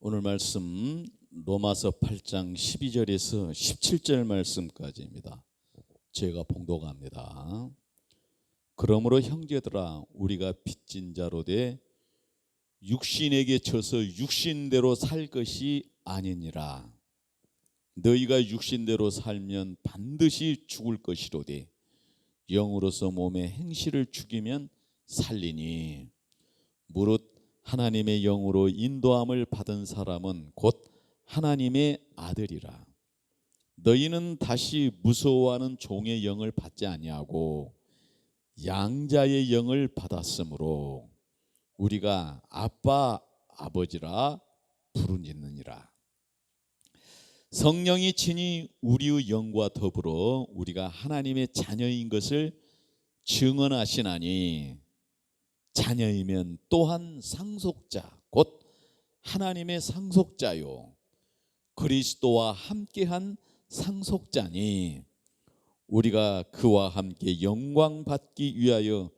오늘 말씀 로마서 8장 12절에서 17절 말씀까지입니다. 제가 봉독합니다. 그러므로 형제들아 우리가 빚진 자로 돼 육신에게 져서 육신대로 살 것이 아니니라. 너희가 육신대로 살면 반드시 죽을 것이로되 영으로서 몸의 행실을 죽이면 살리니 무릇 하나님의 영으로 인도함을 받은 사람은 곧 하나님의 아들이라. 너희는 다시 무서워하는 종의 영을 받지 아니하고 양자의 영을 받았으므로 우리가 아빠 아버지라 부르짖느니라. 성령이 친히 우리의 영과 더불어 우리가 하나님의 자녀인 것을 증언하시나니 자녀이면 또한 상속자 곧 하나님의 상속자요 그리스도와 함께한 상속자니 우리가 그와 함께 영광 받기 위하여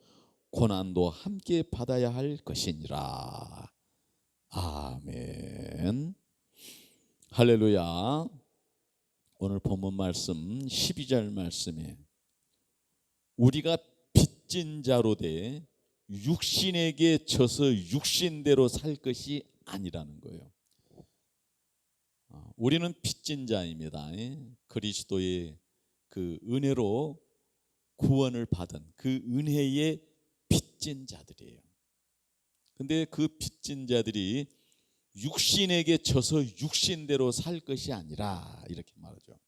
고난도 함께 받아야 할 것이니라. 아멘. 할렐루야. 오늘 본문 말씀 12절 말씀에 우리가 빚진 자로 돼 육신에게 져서 육신대로 살 것이 아니라는 거예요. 우리는 빚진 자입니다. 그리스도의 그 은혜로 구원을 받은 그 은혜의 빚진 자들이에요. 근데 그 빚진 자들이 육신에게 져서 육신대로 살 것이 아니라 이렇게 말하죠.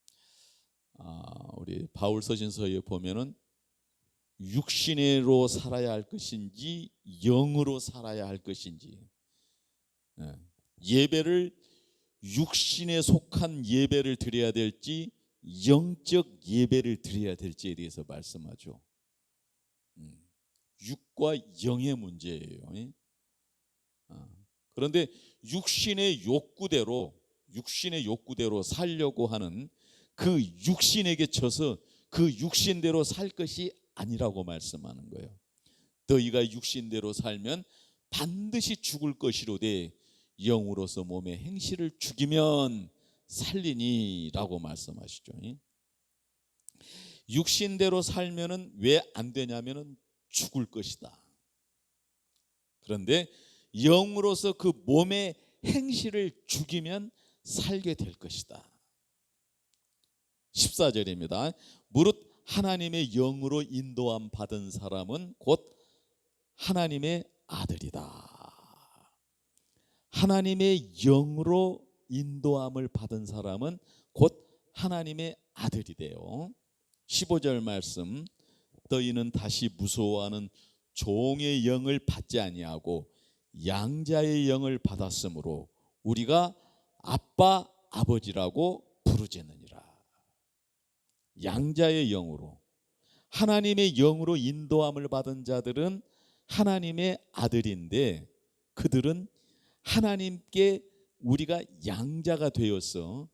우리 바울 서신서에 보면은 육신으로 살아야 할 것인지 영으로 살아야 할 것인지, 예배를 육신에 속한 예배를 드려야 될지 영적 예배를 드려야 될지에 대해서 말씀하죠. 육과 영의 문제예요. 그런데 육신의 욕구대로 살려고 하는 그 육신에게 져서 그 육신대로 살 것이 아니라고 말씀하는 거예요. 너희가 육신대로 살면 반드시 죽을 것이로되 영으로서 몸의 행실을 죽이면 살리니라고 말씀하시죠. 육신대로 살면은 왜 안 되냐면은 죽을 것이다. 그런데 영으로서 그 몸의 행실을 죽이면 살게 될 것이다. 14절입니다. 무릇 하나님의 영으로 인도함 받은 사람은 곧 하나님의 아들이다. 하나님의 영으로 인도함을 받은 사람은 곧 하나님의 아들이 돼요. 15절 말씀 너희는 다시 무서워하는 종의 영을 받지 아니하고 양자의 영을 받았으므로 우리가 아빠 아버지라고 부르짖느니라. 양자의 영으로 하나님의 영으로 인도함을 받은 자들은 하나님의 아들인데 그들은 하나님께 우리가 양자가 되어서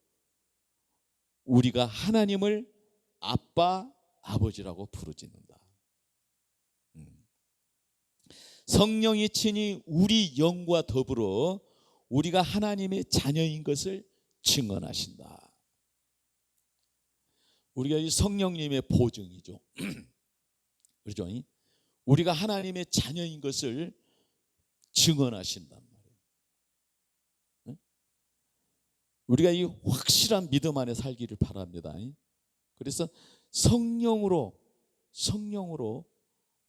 우리가 하나님을 아빠 아버지라고 부르짖는다. 성령이 친히 우리 영과 더불어 우리가 하나님의 자녀인 것을 증언하신다. 우리가 이 성령님의 보증이죠. 그렇죠? 우리가 하나님의 자녀인 것을 증언하신단 말이에요. 우리가 이 확실한 믿음 안에 살기를 바랍니다. 그래서 성령으로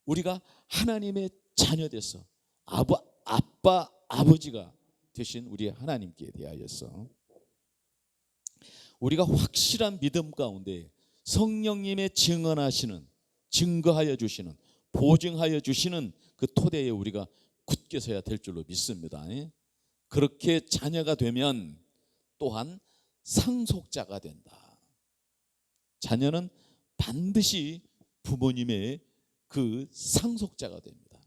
우리가 하나님의 자녀 돼서 아빠 아버지가 되신 우리 하나님께 대하여서 우리가 확실한 믿음 가운데 성령님의 증거하여 주시는 보증하여 주시는 그 토대에 우리가 굳게 서야 될 줄로 믿습니다. 그렇게 자녀가 되면 또한 상속자가 된다. 자녀는 반드시 부모님의 그 상속자가 됩니다.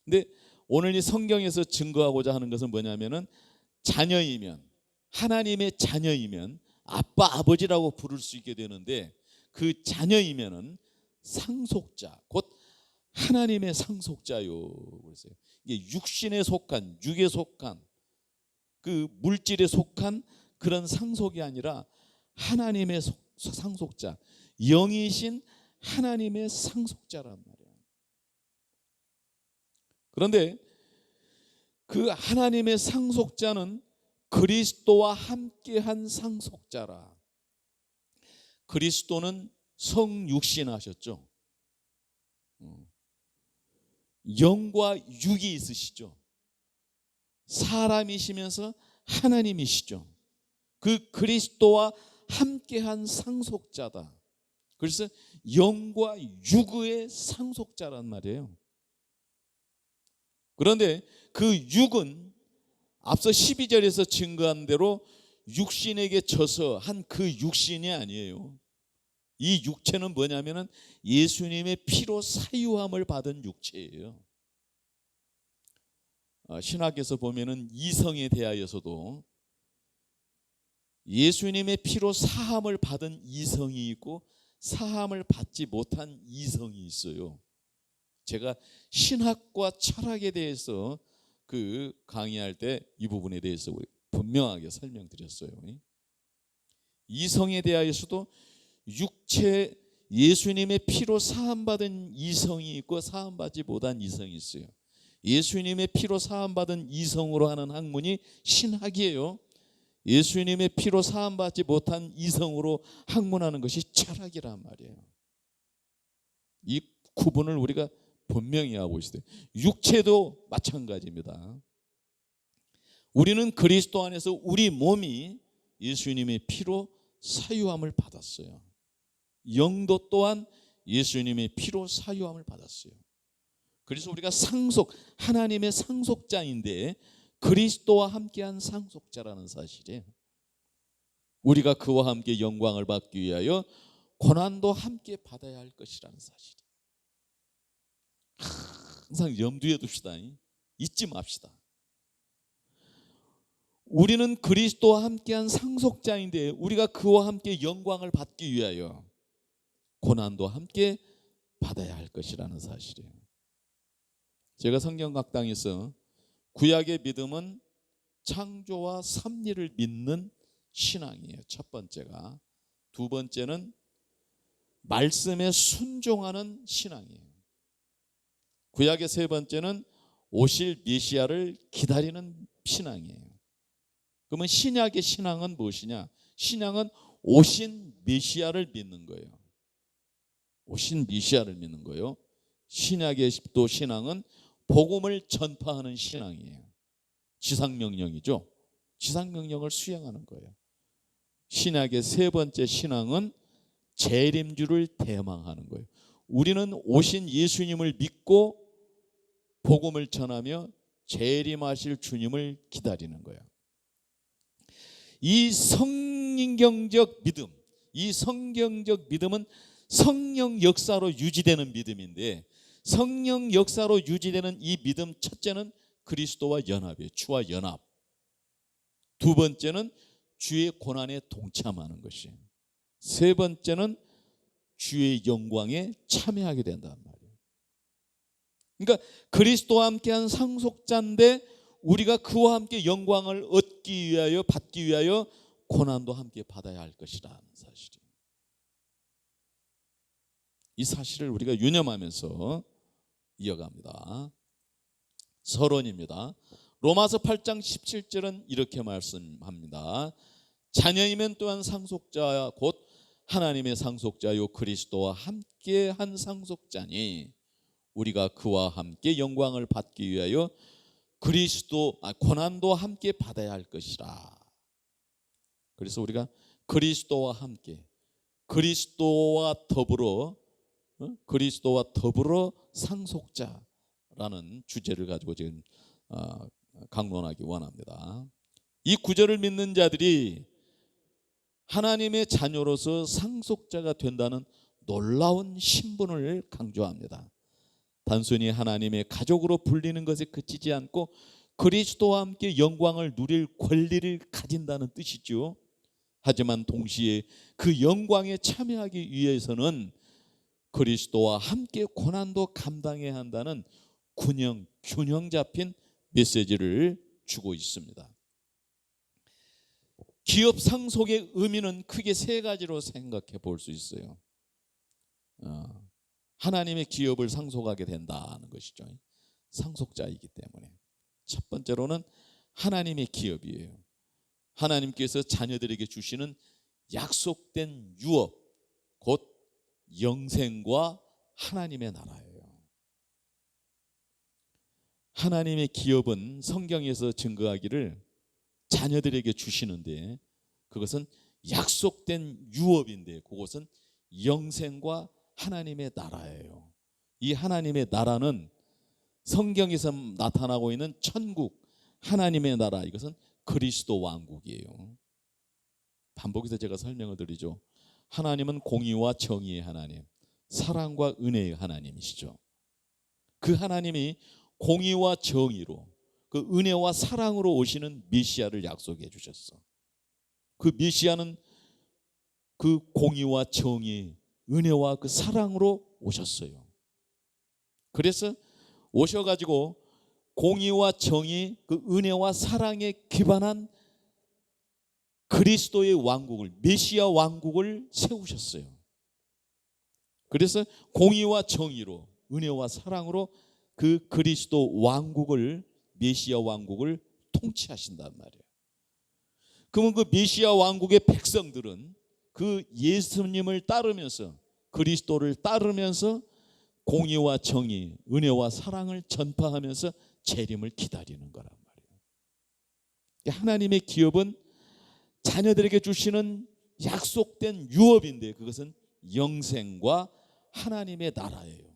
근데 오늘 이 성경에서 증거하고자 하는 것은 뭐냐면은 자녀이면 하나님의 자녀이면 아빠 아버지라고 부를 수 있게 되는데 그 자녀이면은 상속자 곧 하나님의 상속자요. 그랬어요. 이게 육에 속한 그 물질에 속한 그런 상속이 아니라 하나님의 상속자, 영이신 하나님의 상속자란 말이에요. 그런데 그 하나님의 상속자는 그리스도와 함께한 상속자라. 그리스도는 성육신하셨죠. 영과 육이 있으시죠. 사람이시면서 하나님이시죠. 그 그리스도와 함께한 상속자다. 그래서 영과 육의 상속자란 말이에요. 그런데 그 육은 앞서 12절에서 증거한 대로 육신에게 져서 한 그 육신이 아니에요. 이 육체는 뭐냐면은 예수님의 피로 사유함을 받은 육체예요. 신학에서 보면은 이성에 대하여서도 예수님의 피로 사함을 받은 이성이 있고 사함을 받지 못한 이성이 있어요. 제가 신학과 철학에 대해서 그 강의할 때 이 부분에 대해서 분명하게 설명드렸어요. 이성에 대하여서도 육체 예수님의 피로 사함받은 이성이 있고 사함받지 못한 이성이 있어요. 예수님의 피로 사함받은 이성으로 하는 학문이 신학이에요. 예수님의 피로 사함받지 못한 이성으로 학문하는 것이 철학이란 말이에요. 이 구분을 우리가 분명히 하고 있어요. 육체도 마찬가지입니다. 우리는 그리스도 안에서 우리 몸이 예수님의 피로 사유함을 받았어요. 영도 또한 예수님의 피로 사유함을 받았어요. 그래서 우리가 하나님의 상속자인데 그리스도와 함께한 상속자라는 사실이에요. 우리가 그와 함께 영광을 받기 위하여 고난도 함께 받아야 할 것이라는 사실이에요. 항상 염두에 둡시다. 잊지 맙시다. 우리는 그리스도와 함께한 상속자인데 우리가 그와 함께 영광을 받기 위하여 고난도 함께 받아야 할 것이라는 사실이에요. 제가 성경학당에서 구약의 믿음은 창조와 섭리를 믿는 신앙이에요. 첫 번째가. 두 번째는 말씀에 순종하는 신앙이에요. 구약의 세 번째는 오실 메시아를 기다리는 신앙이에요. 그러면 신약의 신앙은 무엇이냐? 신앙은 오신 메시아를 믿는 거예요. 오신 메시아를 믿는 거예요. 신약의 또 신앙은 복음을 전파하는 신앙이에요. 지상명령이죠. 지상명령을 수행하는 거예요. 신약의 세 번째 신앙은 재림주를 대망하는 거예요. 우리는 오신 예수님을 믿고 복음을 전하며 재림하실 주님을 기다리는 거예요. 이 성경적 믿음, 이 성경적 믿음은 성령 역사로 유지되는 믿음인데 성령 역사로 유지되는 이 믿음 첫째는 그리스도와 연합이에요. 주와 연합. 두 번째는 주의 고난에 동참하는 것이에요. 세 번째는 주의 영광에 참여하게 된단 말이에요. 그러니까 그리스도와 함께한 상속자인데 우리가 그와 함께 영광을 얻기 위하여 받기 위하여 고난도 함께 받아야 할 것이라는 사실이에요. 이 사실을 우리가 유념하면서 이어갑니다. 서론입니다. 로마서 8장 17절은 이렇게 말씀합니다. 자녀이면 또한 상속자 곧 하나님의 상속자요 그리스도와 함께한 상속자니 우리가 그와 함께 영광을 받기 위하여 고난도 함께 받아야 할 것이라. 그래서 우리가 그리스도와 함께 그리스도와 더불어 상속자라는 주제를 가지고 지금 강론하기 원합니다. 이 구절을 믿는 자들이 하나님의 자녀로서 상속자가 된다는 놀라운 신분을 강조합니다. 단순히 하나님의 가족으로 불리는 것에 그치지 않고 그리스도와 함께 영광을 누릴 권리를 가진다는 뜻이죠. 하지만 동시에 그 영광에 참여하기 위해서는 그리스도와 함께 고난도 감당해야 한다는 균형 잡힌 메시지를 주고 있습니다. 기업 상속의 의미는 크게 세 가지로 생각해 볼 수 있어요. 하나님의 기업을 상속하게 된다는 것이죠. 상속자이기 때문에. 첫 번째로는 하나님의 기업이에요. 하나님께서 자녀들에게 주시는 약속된 유업, 곧 영생과 하나님의 나라예요. 하나님의 기업은 성경에서 증거하기를 자녀들에게 주시는데 그것은 약속된 유업인데 그것은 영생과 하나님의 나라예요. 이 하나님의 나라는 성경에서 나타나고 있는 천국, 하나님의 나라, 이것은 그리스도 왕국이에요. 반복해서 제가 설명을 드리죠. 하나님은 공의와 정의의 하나님, 사랑과 은혜의 하나님이시죠. 그 하나님이 공의와 정의로, 그 은혜와 사랑으로 오시는 메시아를 약속해 주셨어. 그 메시아는 그 공의와 정의, 은혜와 그 사랑으로 오셨어요. 그래서 오셔가지고 공의와 정의, 그 은혜와 사랑에 기반한 그리스도의 왕국을, 메시아 왕국을 세우셨어요. 그래서 공의와 정의로, 은혜와 사랑으로 그 그리스도 왕국을, 메시아 왕국을 통치하신단 말이에요. 그러면 그 메시아 왕국의 백성들은 그 예수님을 따르면서, 그리스도를 따르면서 공의와 정의, 은혜와 사랑을 전파하면서 재림을 기다리는 거란 말이에요. 하나님의 기업은 자녀들에게 주시는 약속된 유업인데 그것은 영생과 하나님의 나라예요.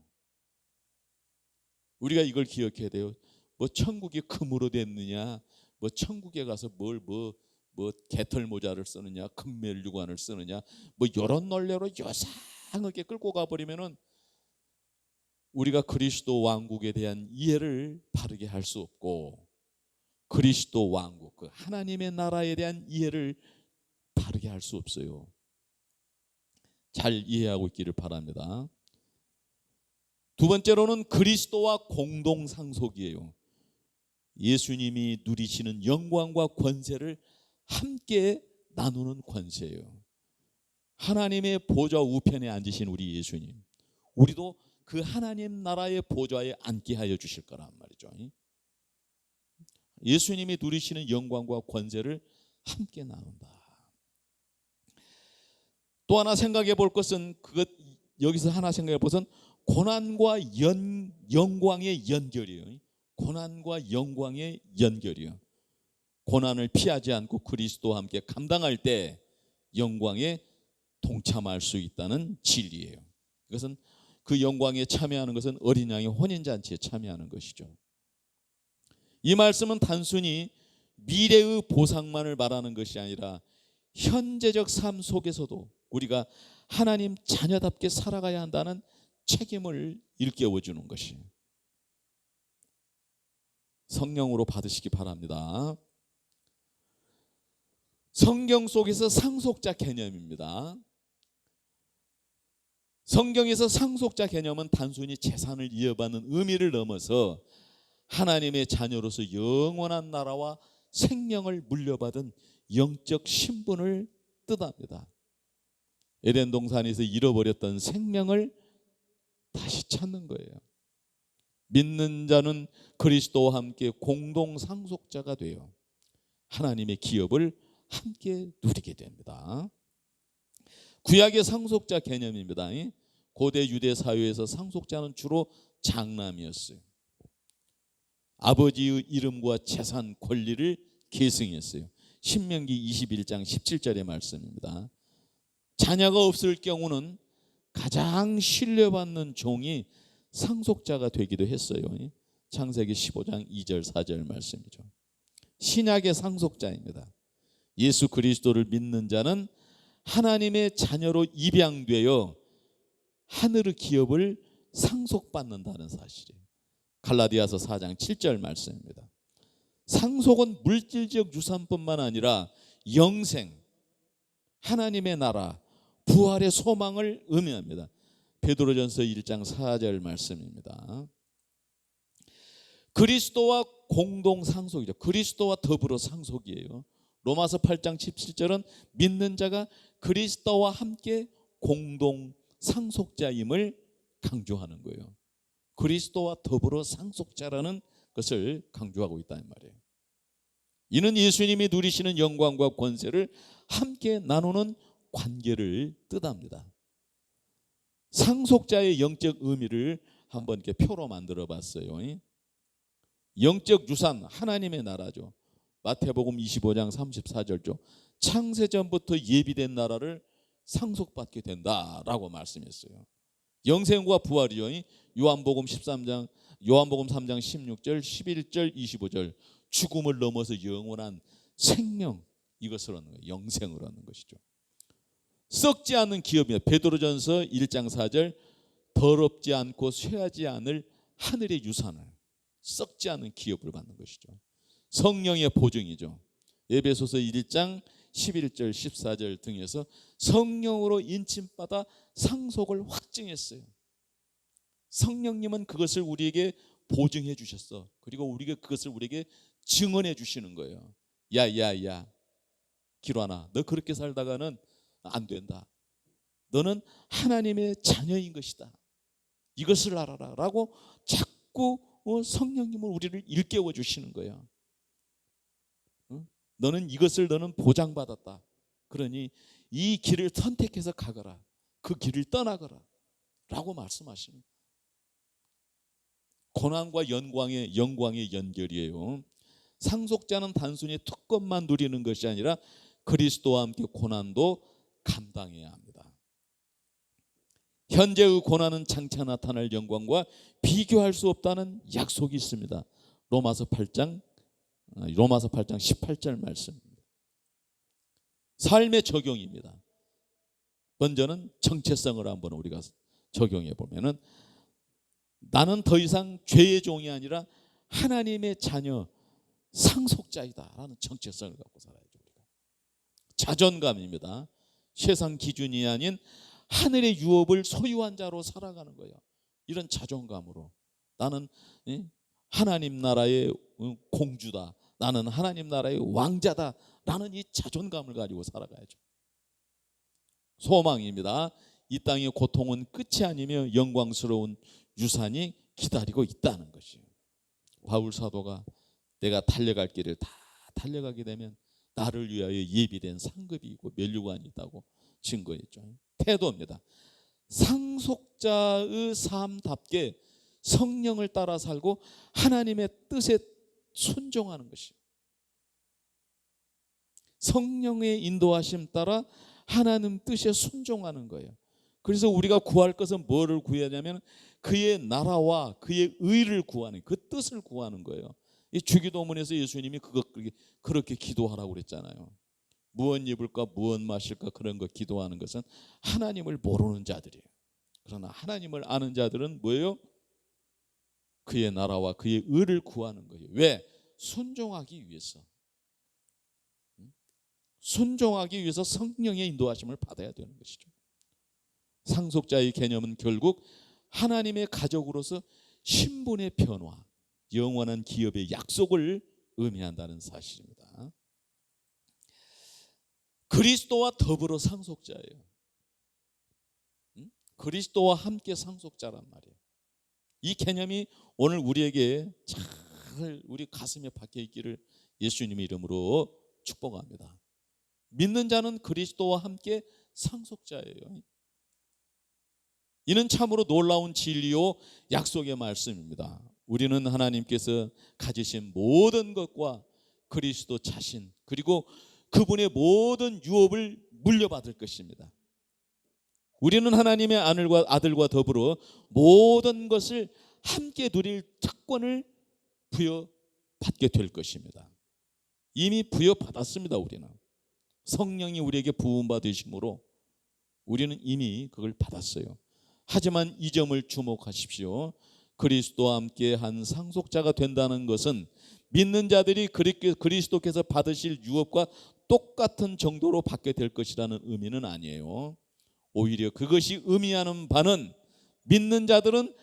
우리가 이걸 기억해야 돼요. 뭐 천국이 금으로 됐느냐, 뭐 천국에 가서 뭐 개털 모자를 쓰느냐, 금멜유관을 쓰느냐, 뭐 이런 논리로 요상하게 끌고 가버리면은 우리가 그리스도 왕국에 대한 이해를 바르게 할 수 없고, 그리스도 왕국, 그 하나님의 나라에 대한 이해를 바르게 할 수 없어요. 잘 이해하고 있기를 바랍니다. 두 번째로는 그리스도와 공동 상속이에요. 예수님이 누리시는 영광과 권세를 함께 나누는 권세예요. 하나님의 보좌 우편에 앉으신 우리 예수님, 우리도 그 하나님 나라의 보좌에 앉게 하여 주실 거란 말이죠. 예수님이 누리시는 영광과 권세를 함께 나눈다. 또 하나 생각해 볼 것은 여기서 하나 생각해 볼 것은 고난과 영광의 연결이에요. 고난과 영광의 연결이요. 고난을 피하지 않고 그리스도와 함께 감당할 때 영광에 동참할 수 있다는 진리예요. 이것은 그 영광에 참여하는 것은 어린 양의 혼인잔치에 참여하는 것이죠. 이 말씀은 단순히 미래의 보상만을 말하는 것이 아니라 현재적 삶 속에서도 우리가 하나님 자녀답게 살아가야 한다는 책임을 일깨워주는 것이에요. 성령으로 받으시기 바랍니다. 성경 속에서 상속자 개념입니다. 성경에서 상속자 개념은 단순히 재산을 이어받는 의미를 넘어서 하나님의 자녀로서 영원한 나라와 생명을 물려받은 영적 신분을 뜻합니다. 에덴 동산에서 잃어버렸던 생명을 다시 찾는 거예요. 믿는 자는 그리스도와 함께 공동 상속자가 되어 하나님의 기업을 함께 누리게 됩니다. 구약의 상속자 개념입니다. 고대 유대 사회에서 상속자는 주로 장남이었어요. 아버지의 이름과 재산, 권리를 계승했어요. 신명기 21장 17절의 말씀입니다. 자녀가 없을 경우는 가장 신뢰받는 종이 상속자가 되기도 했어요. 창세기 15장 2절 4절 말씀이죠. 신약의 상속자입니다. 예수 그리스도를 믿는 자는 하나님의 자녀로 입양되어 하늘의 기업을 상속받는다는 사실이에요. 갈라디아서 4장 7절 말씀입니다. 상속은 물질적 유산뿐만 아니라 영생, 하나님의 나라, 부활의 소망을 의미합니다. 베드로전서 1장 4절 말씀입니다. 그리스도와 공동 상속이죠. 그리스도와 더불어 상속이에요. 로마서 8장 17절은 믿는 자가 그리스도와 함께 공동 상속자임을 강조하는 거예요. 그리스도와 더불어 상속자라는 것을 강조하고 있다는 말이에요. 이는 예수님이 누리시는 영광과 권세를 함께 나누는 관계를 뜻합니다. 상속자의 영적 의미를 한번 이렇게 표로 만들어 봤어요. 영적 유산, 하나님의 나라죠. 마태복음 25장 34절죠. 창세전부터 예비된 나라를 상속받게 된다라고 말씀했어요. 영생과 부활이요. 요한복음 3장 16절, 11절, 25절. 죽음을 넘어서 영원한 생명, 이것을 얻는 거예요. 영생을 얻는 것이죠. 썩지 않는 기업이에요. 베드로전서 1장 4절, 더럽지 않고 쇠하지 않을 하늘의 유산을, 썩지 않은 기업을 받는 것이죠. 성령의 보증이죠. 에베소서 1장 11절 14절 등에서 성령으로 인침받아 상속을 확증했어요. 성령님은 그것을 우리에게 보증해 주셨어. 그리고 우리가 그것을 우리에게 증언해 주시는 거예요. 야야야 기라나, 너 그렇게 살다가는 안 된다. 너는 하나님의 자녀인 것이다. 이것을 알아라 라고 자꾸 성령님은 우리를 일깨워 주시는 거예요. 너는 이것을 너는 보장받았다. 그러니 이 길을 선택해서 가거라. 그 길을 떠나거라 라고 말씀하시는 거예요. 고난과 영광의 연결이에요. 상속자는 단순히 특권만 누리는 것이 아니라 그리스도와 함께 고난도 감당해야 합니다. 현재의 고난은 장차 나타날 영광과 비교할 수 없다는 약속이 있습니다. 로마서 8장 18절 말씀입니다. 삶의 적용입니다. 먼저는 정체성을 한번 우리가 적용해 보면은, 나는 더 이상 죄의 종이 아니라 하나님의 자녀, 상속자이다라는 정체성을 갖고 살아야죠. 우리가. 자존감입니다. 세상 기준이 아닌 하늘의 유업을 소유한 자로 살아가는 거예요. 이런 자존감으로 나는 하나님 나라의 공주다, 나는 하나님 나라의 왕자다 라는 이 자존감을 가지고 살아가야죠. 소망입니다. 이 땅의 고통은 끝이 아니며 영광스러운 유산이 기다리고 있다는 것이에요. 바울 사도가 내가 달려갈 길을 다 달려가게 되면 나를 위하여 예비된 상급이 있고 면류관이 있다고 증거했죠. 태도입니다. 상속자의 삶답게 성령을 따라 살고 하나님의 뜻에 순종하는 것이에요. 성령의 인도하심 따라 하나님 뜻에 순종하는 거예요. 그래서 우리가 구할 것은 뭐를 구해야 하냐면 그의 나라와 그의 의를 구하는, 그 뜻을 구하는 거예요. 이 주기도문에서 예수님이 그렇게 기도하라고 그랬잖아요. 무엇 입을까 무엇 마실까 그런 거 기도하는 것은 하나님을 모르는 자들이에요. 그러나 하나님을 아는 자들은 뭐예요? 그의 나라와 그의 의를 구하는 거예요. 왜? 순종하기 위해서. 순종하기 위해서 성령의 인도하심을 받아야 되는 것이죠. 상속자의 개념은 결국 하나님의 가족으로서 신분의 변화, 영원한 기업의 약속을 의미한다는 사실입니다. 그리스도와 더불어 상속자예요. 그리스도와 함께 상속자란 말이에요. 이 개념이 오늘 우리에게 잘 우리 가슴에 박혀 있기를 예수님의 이름으로 축복합니다. 믿는 자는 그리스도와 함께 상속자예요. 이는 참으로 놀라운 진리요 약속의 말씀입니다. 우리는 하나님께서 가지신 모든 것과 그리스도 자신, 그리고 그분의 모든 유업을 물려받을 것입니다. 우리는 하나님의 아들과 더불어 모든 것을 함께 누릴 특권을 부여받게 될 것입니다. 이미 부여받았습니다. 우리는 성령이 우리에게 부음받으심으로 우리는 이미 그걸 받았어요. 하지만 이 점을 주목하십시오. 그리스도와 함께 한 상속자가 된다는 것은 믿는 자들이 그리스도께서 받으실 유업과 똑같은 정도로 받게 될 것이라는 의미는 아니에요. 오히려 그것이 의미하는 바는 믿는 자들은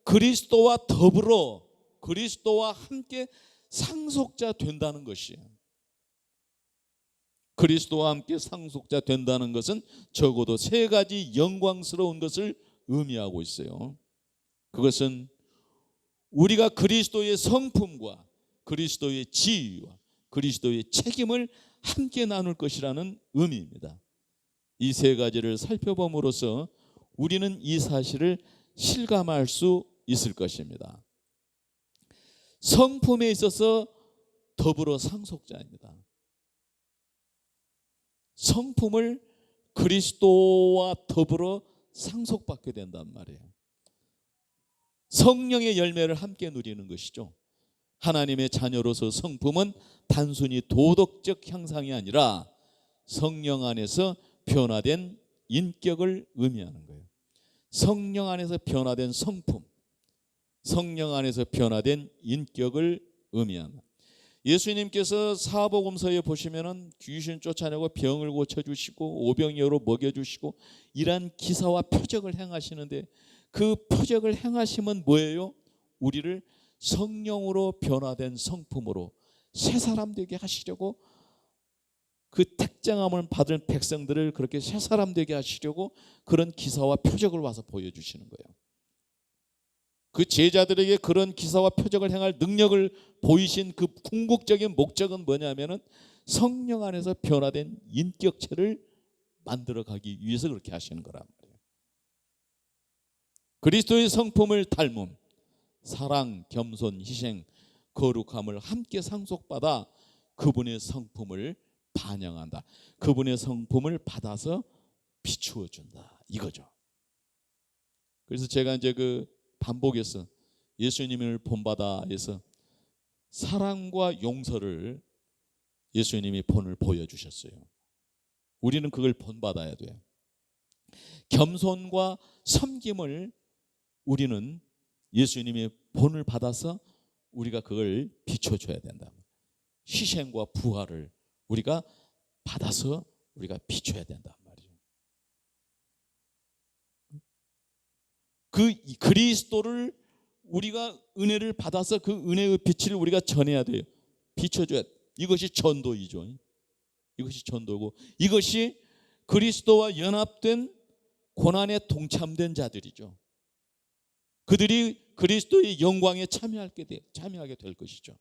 그리스도와 더불어 그리스도와 함께 상속자 된다는 것이에요. 그리스도와 함께 상속자 된다는 것은 적어도 세 가지 영광스러운 것을 의미하고 있어요. 그것은 우리가 그리스도의 성품과 그리스도의 지위와 그리스도의 책임을 함께 나눌 것이라는 의미입니다. 이 세 가지를 살펴봄으로써 우리는 이 사실을 실감할 수 있을 것입니다. 성품에 있어서 더불어 상속자입니다. 성품을 그리스도와 더불어 상속받게 된단 말이에요. 성령의 열매를 함께 누리는 것이죠. 하나님의 자녀로서 성품은 단순히 도덕적 향상이 아니라 성령 안에서 변화된 인격을 의미하는 거예요. 성령 안에서 변화된 성품, 성령 안에서 변화된 인격을 의미합니다. 예수님께서 사복음서에 보시면은 귀신 쫓아내고 병을 고쳐주시고 오병이어로 먹여주시고 이러한 기사와 표적을 행하시는데 그 표적을 행하시면 뭐예요? 우리를 성령으로 변화된 성품으로 새 사람 되게 하시려고, 그 택정함을 받은 백성들을 그렇게 새 사람 되게 하시려고 그런 기사와 표적을 와서 보여주시는 거예요. 그 제자들에게 그런 기사와 표적을 행할 능력을 보이신 그 궁극적인 목적은 뭐냐면은 성령 안에서 변화된 인격체를 만들어가기 위해서 그렇게 하시는 거란 말이에요. 그리스도의 성품을 닮음, 사랑, 겸손, 희생, 거룩함을 함께 상속받아 그분의 성품을 반영한다. 그분의 성품을 받아서 비추어 준다. 이거죠. 그래서 제가 이제 그 반복해서 예수님을 본받아에서 사랑과 용서를 예수님이 본을 보여주셨어요. 우리는 그걸 본받아야 돼요. 겸손과 섬김을 우리는 예수님의 본을 받아서 우리가 그걸 비춰줘야 된다. 희생과 부활을 우리가 받아서 우리가 비춰야 된단 말이죠. 그 그리스도를 우리가 은혜를 받아서 그 은혜의 빛을 우리가 전해야 돼요. 비춰줘야 돼. 이것이 전도이죠. 이것이 전도고, 이것이 그리스도와 연합된 고난에 동참된 자들이죠. 그들이 그리스도의 영광에 참여하게 될 것이죠.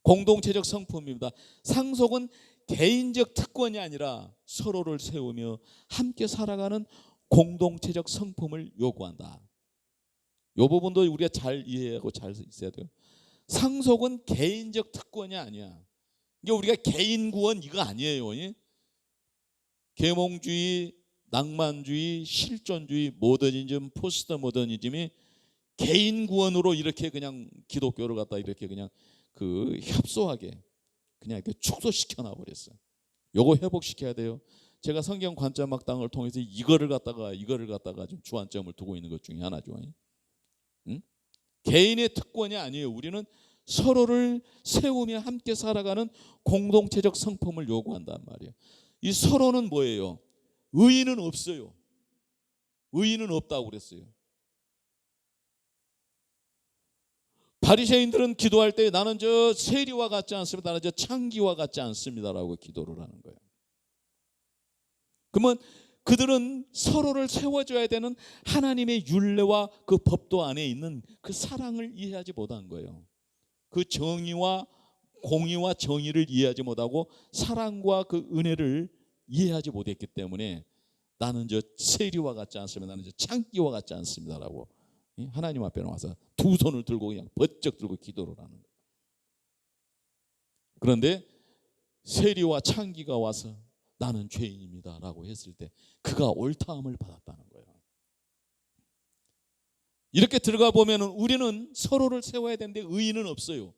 공동체적 성품입니다. 상속은 개인적 특권이 아니라 서로를 세우며 함께 살아가는 공동체적 성품을 요구한다. 이 부분도 우리가 잘 이해하고 잘 있어야 돼요. 상속은 개인적 특권이 아니야. 이게 우리가 개인 구원 이거 아니에요. 계몽주의, 낭만주의, 실존주의, 모더니즘, 포스트 모더니즘이 개인 구원으로 이렇게 그냥 기독교를 갖다 이렇게 그냥 그 협소하게 그냥 이렇게 축소시켜 놔버렸어요. 요거 회복시켜야 돼요. 제가 성경 관점학당을 통해서 이거를 갖다가 좀 주안점을 두고 있는 것 중에 하나죠. 응? 개인의 특권이 아니에요. 우리는 서로를 세우며 함께 살아가는 공동체적 성품을 요구한단 말이에요. 이 서로는 뭐예요? 의인은 없어요. 의인은 없다고 그랬어요. 바리새인들은 기도할 때 나는 저 세리와 같지 않습니다. 나는 저 창기와 같지 않습니다라고 기도를 하는 거예요. 그러면 그들은 서로를 세워줘야 되는 하나님의 율례와 그 법도 안에 있는 그 사랑을 이해하지 못한 거예요. 그 정의와 공의와 정의를 이해하지 못하고 사랑과 그 은혜를 이해하지 못했기 때문에 나는 저 세리와 같지 않습니다. 나는 저 창기와 같지 않습니다라고 하나님 앞에 나와서 두 손을 들고 그냥 번쩍 들고 기도를 하는 거예요. 그런데 세리와 창기가 와서 나는 죄인입니다라고 했을 때 그가 옳다함을 받았다는 거예요. 이렇게 들어가 보면 우리는 서로를 세워야 되는데 의인은 없어요.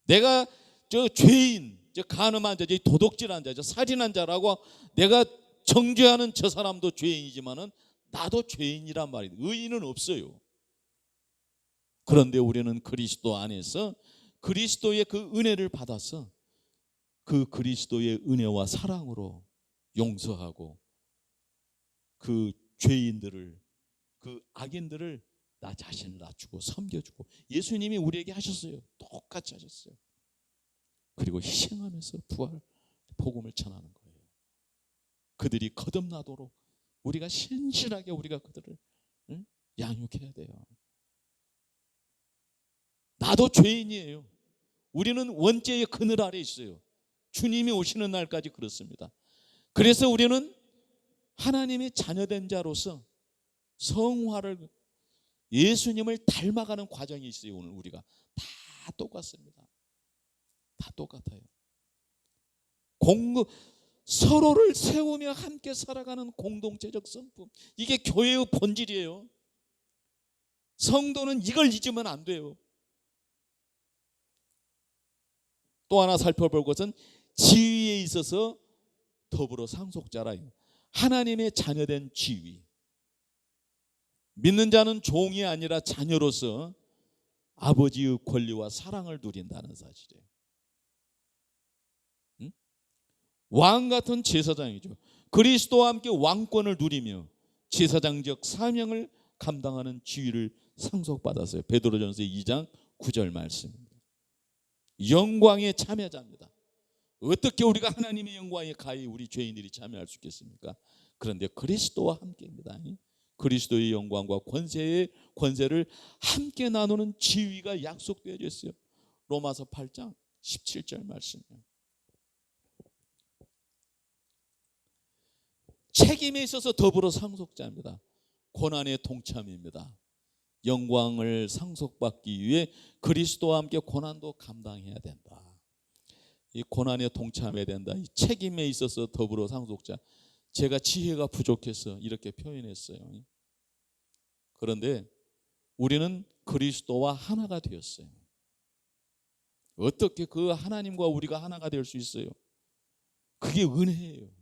내가 저 죄인, 저 간음한 자, 저 도둑질한 자, 저 살인한 자라고 내가 정죄하는 저 사람도 죄인이지만은 나도 죄인이란 말이에요. 의인은 없어요. 그런데 우리는 그리스도 안에서 그리스도의 그 은혜를 받아서 그 그리스도의 은혜와 사랑으로 용서하고 그 죄인들을, 그 악인들을 나 자신을 낮추고 섬겨주고 예수님이 우리에게 하셨어요. 똑같이 하셨어요. 그리고 희생하면서 부활 복음을 전하는 거예요. 그들이 거듭나도록 우리가 신실하게 우리가 그들을 양육해야 돼요. 나도 죄인이에요. 우리는 원죄의 그늘 아래 있어요. 주님이 오시는 날까지 그렇습니다. 그래서 우리는 하나님의 자녀된 자로서 성화를 예수님을 닮아가는 과정이 있어요. 오늘 우리가 다 똑같습니다. 다 똑같아요. 서로를 세우며 함께 살아가는 공동체적 성품, 이게 교회의 본질이에요. 성도는 이걸 잊으면 안 돼요. 또 하나 살펴볼 것은 지위에 있어서 더불어 상속자라요. 하나님의 자녀된 지위. 믿는 자는 종이 아니라 자녀로서 아버지의 권리와 사랑을 누린다는 사실이에요. 왕 같은 제사장이죠. 그리스도와 함께 왕권을 누리며 제사장적 사명을 감당하는 지위를 상속받았어요. 베드로전서 2장 9절 말씀입니다. 영광의 참여자입니다. 어떻게 우리가 하나님의 영광에 가히 우리 죄인들이 참여할 수 있겠습니까? 그런데 그리스도와 함께입니다. 그리스도의 영광과 권세를 함께 나누는 지위가 약속되어져 있어요. 로마서 8장 17절 말씀이에요. 책임에 있어서 더불어 상속자입니다. 고난의 동참입니다. 영광을 상속받기 위해 그리스도와 함께 고난도 감당해야 된다. 이 고난에 동참해야 된다. 이 책임에 있어서 더불어 상속자. 제가 지혜가 부족해서 이렇게 표현했어요. 그런데 우리는 그리스도와 하나가 되었어요. 어떻게 그 하나님과 우리가 하나가 될 수 있어요? 그게 은혜예요.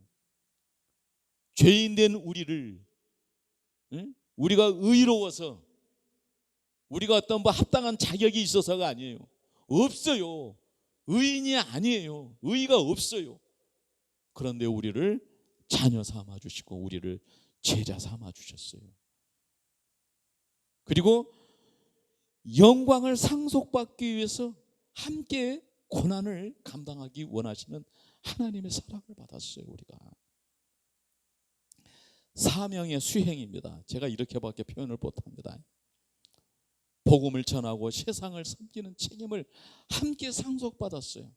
죄인된 우리를, 우리가 의로워서, 우리가 어떤 합당한 자격이 있어서가 아니에요. 없어요. 의인이 아니에요. 의의가 없어요. 그런데 우리를 자녀 삼아 주시고 우리를 제자 삼아 주셨어요. 그리고 영광을 상속받기 위해서 함께 고난을 감당하기 원하시는 하나님의 사랑을 받았어요. 우리가 사명의 수행입니다. 제가 이렇게밖에 표현을 못합니다. 복음을 전하고 세상을 섬기는 책임을 함께 상속받았어요.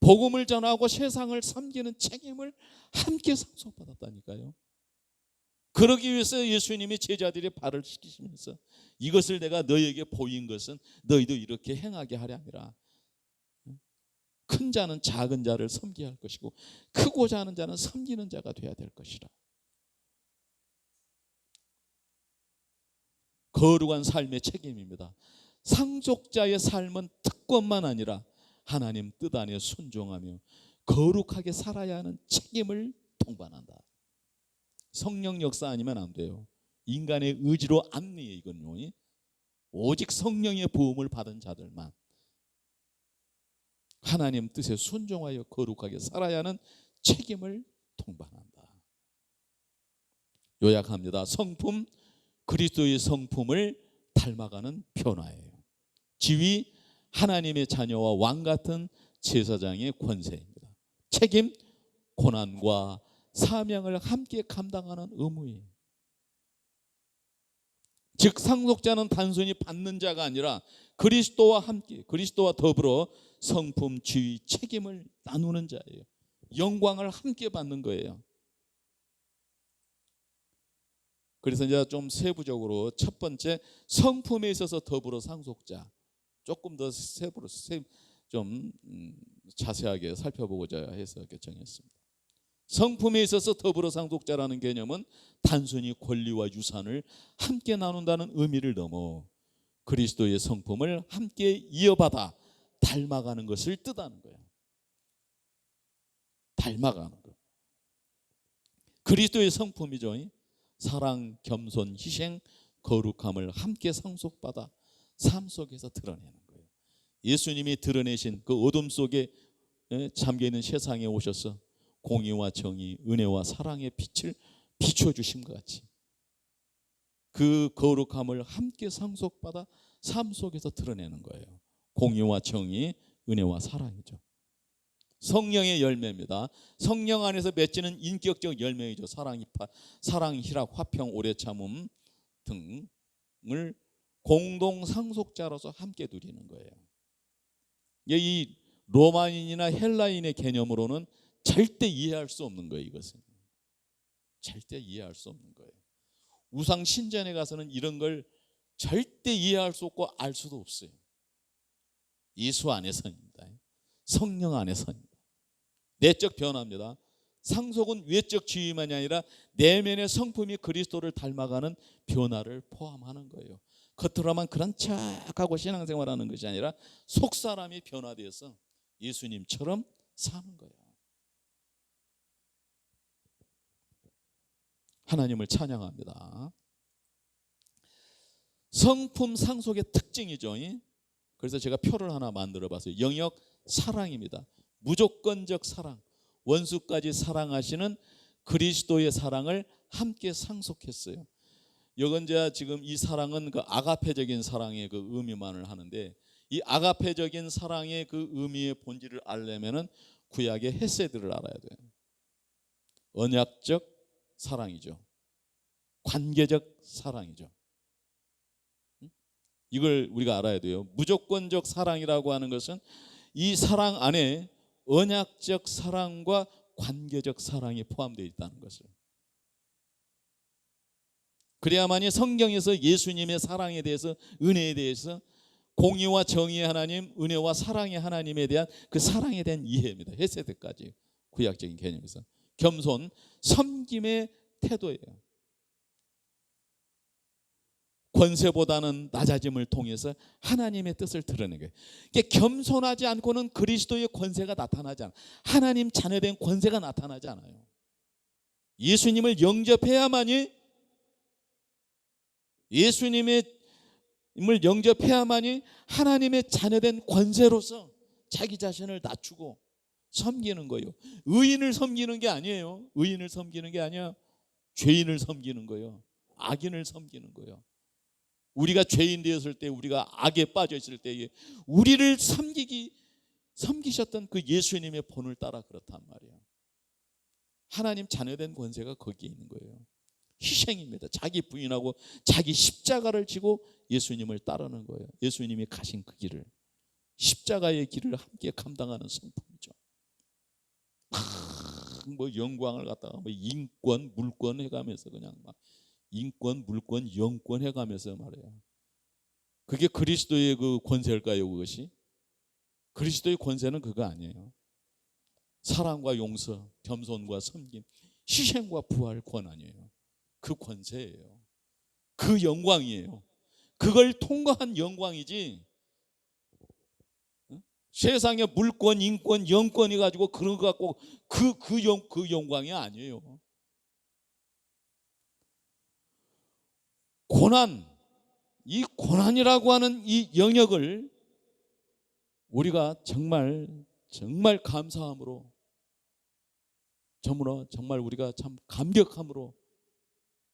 복음을 전하고 세상을 섬기는 책임을 함께 상속받았다니까요. 그러기 위해서 예수님이 제자들의 발을 씻기시면서 이것을 내가 너희에게 보인 것은 너희도 이렇게 행하게 하려 함이라. 큰 자는 작은 자를 섬겨야 할 것이고 크고자 하는 자는 섬기는 자가 되어야 될 것이라. 거룩한 삶의 책임입니다. 상속자의 삶은 특권만 아니라 하나님 뜻 안에 순종하며 거룩하게 살아야 하는 책임을 동반한다. 성령 역사 아니면 안 돼요. 인간의 의지로 안 돼요. 이건요. 오직 성령의 부음을 받은 자들만 하나님 뜻에 순종하여 거룩하게 살아야 하는 책임을 동반한다. 요약합니다. 성품, 그리스도의 성품을 닮아가는 변화예요. 지위, 하나님의 자녀와 왕 같은 제사장의 권세입니다. 책임, 고난과 사명을 함께 감당하는 의무예요. 즉 상속자는 단순히 받는 자가 아니라 그리스도와 함께, 그리스도와 더불어 성품, 지위, 책임을 나누는 자예요. 영광을 함께 받는 거예요. 그래서 이제 좀 세부적으로 첫 번째, 성품에 있어서 더불어 상속자, 조금 더 세부로 좀 자세하게 살펴보고자 해서 이렇게 정했습니다. 성품에 있어서 더불어 상속자라는 개념은 단순히 권리와 유산을 함께 나눈다는 의미를 넘어 그리스도의 성품을 함께 이어받아 닮아가는 것을 뜻하는 거예요. 닮아가는 거. 그리스도의 성품이죠. 사랑, 겸손, 희생, 거룩함을 함께 상속받아 삶 속에서 드러내는 거예요. 예수님이 드러내신 그 어둠 속에 잠겨있는 세상에 오셔서 공의와 정의, 은혜와 사랑의 빛을 비춰주신 것 같이 그 거룩함을 함께 상속받아 삶 속에서 드러내는 거예요. 공의와 정의, 은혜와 사랑이죠. 성령의 열매입니다. 성령 안에서 맺히는 인격적 열매이죠. 사랑, 희락, 화평, 오래 참음 등을 공동 상속자로서 함께 누리는 거예요. 이 로마인이나 헬라인의 개념으로는 절대 이해할 수 없는 거예요. 이것은 절대 이해할 수 없는 거예요. 우상 신전에 가서는 이런 걸 절대 이해할 수 없고 알 수도 없어요. 예수 안에서입니다. 성령 안에서입니다. 내적 변화입니다. 상속은 외적 지위만이 아니라 내면의 성품이 그리스도를 닮아가는 변화를 포함하는 거예요. 겉으로만 그런 척하고 신앙생활하는 것이 아니라 속사람이 변화되어서 예수님처럼 사는 거예요. 하나님을 찬양합니다. 성품 상속의 특징이죠. 그래서 제가 표를 하나 만들어 봤어요. 영역 사랑입니다. 무조건적 사랑, 원수까지 사랑하시는 그리스도의 사랑을 함께 상속했어요. 이건 지금 이 사랑은 그 아가페적인 사랑의 그 의미만을 하는데, 이 아가페적인 사랑의 그 의미의 본질을 알려면은 구약의 헤세드를 알아야 돼요. 언약적 사랑이죠. 관계적 사랑이죠. 이걸 우리가 알아야 돼요. 무조건적 사랑이라고 하는 것은 이 사랑 안에 언약적 사랑과 관계적 사랑이 포함되어 있다는 것을. 그래야만이 성경에서 예수님의 사랑에 대해서, 은혜에 대해서, 공의와 정의의 하나님, 은혜와 사랑의 하나님에 대한 그 사랑에 대한 이해입니다. 헤세드까지 구약적인 개념에서. 겸손, 섬김의 태도예요. 권세보다는 낮아짐을 통해서 하나님의 뜻을 드러내는 거예요. 그러니까 겸손하지 않고는 그리스도의 권세가 나타나지 않아요. 하나님 자녀된 권세가 나타나지 않아요. 예수님을 영접해야만이, 예수님을 영접해야만이 하나님의 자녀된 권세로서 자기 자신을 낮추고 섬기는 거예요. 의인을 섬기는 게 아니에요. 의인을 섬기는 게 아니야. 죄인을 섬기는 거예요. 악인을 섬기는 거예요. 우리가 죄인 되었을 때, 우리가 악에 빠져 있을 때 우리를 섬기셨던 그 예수님의 본을 따라 그렇단 말이에요. 하나님 자녀된 권세가 거기에 있는 거예요. 희생입니다. 자기 부인하고 자기 십자가를 지고 예수님을 따르는 거예요. 예수님이 가신 그 길을, 십자가의 길을 함께 감당하는 성품이죠. 뭐 영광을 갖다가 뭐 인권, 물권 해가면서 그냥 막 인권, 물권, 영권 해가면서 말해요. 그게 그리스도의 그 권세일까요? 그것이? 그리스도의 권세는 그거 아니에요. 사랑과 용서, 겸손과 섬김, 희생과 부활 권한이에요. 그 권세예요. 그 영광이에요. 그걸 통과한 영광이지, 세상의 물권, 인권, 영권이 가지고 그런 거 갖고 그 영광이 아니에요. 고난, 이 고난이라고 하는 이 영역을 우리가 정말 감사함으로, 정말 우리가 참 감격함으로,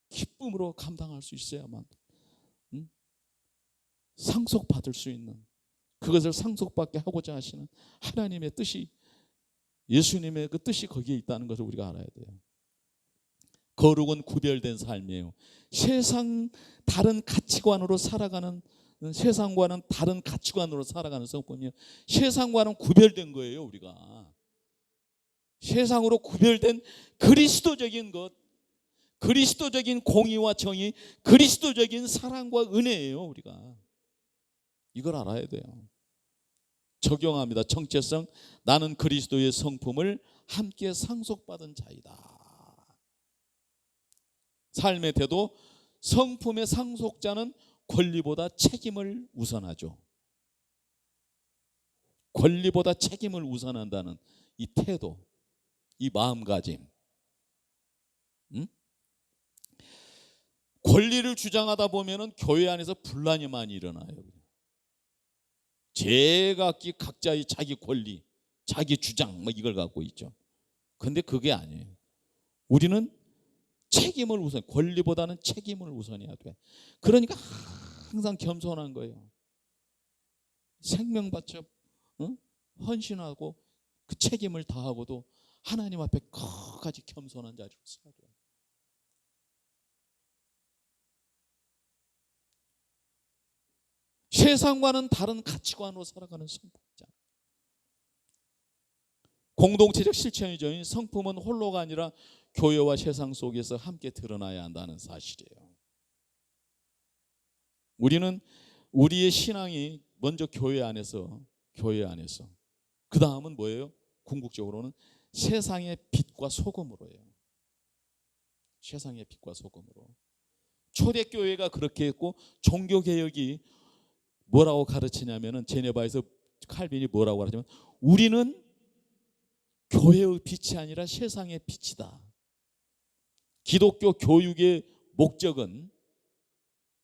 기쁨으로 감당할 수 있어야만 상속받을 수 있는, 그것을 상속받게 하고자 하시는 하나님의 뜻이, 예수님의 그 뜻이 거기에 있다는 것을 우리가 알아야 돼요. 거룩은 구별된 삶이에요. 다른 가치관으로 살아가는, 세상과는 다른 가치관으로 살아가는 성품이에요. 세상과는 구별된 거예요. 우리가 세상으로 구별된 그리스도적인 것, 그리스도적인 공의와 정의, 그리스도적인 사랑과 은혜예요. 우리가 이걸 알아야 돼요. 적용합니다. 정체성, 나는 그리스도의 성품을 함께 상속받은 자이다. 삶의 태도, 성품의 상속자는 권리보다 책임을 우선하죠. 권리보다 책임을 우선한다는 이 태도, 이 마음가짐. 권리를 주장하다 보면은 교회 안에서 분란이 많이 일어나요. 제각기 각자의 자기 권리, 자기 주장 뭐 이걸 갖고 있죠. 근데 그게 아니에요. 우리는 권리보다는 책임을 우선해야 돼. 그러니까 항상 겸손한 거예요. 생명 바쳐 헌신하고 그 책임을 다하고도 하나님 앞에 끝까지 겸손한 자리로 서야. 세상과는 다른 가치관으로 살아가는 성품이잖아. 공동체적 실천이죠. 성품은 홀로가 아니라 교회와 세상 속에서 함께 드러나야 한다는 사실이에요. 우리는 우리의 신앙이 먼저 교회 안에서 그 다음은 뭐예요? 궁극적으로는 세상의 빛과 소금으로 해요. 세상의 빛과 소금으로. 초대교회가 그렇게 했고, 종교개혁이 뭐라고 가르치냐면은, 제네바에서 칼빈이 뭐라고 가르치냐면, 우리는 교회의 빛이 아니라 세상의 빛이다. 기독교 교육의 목적은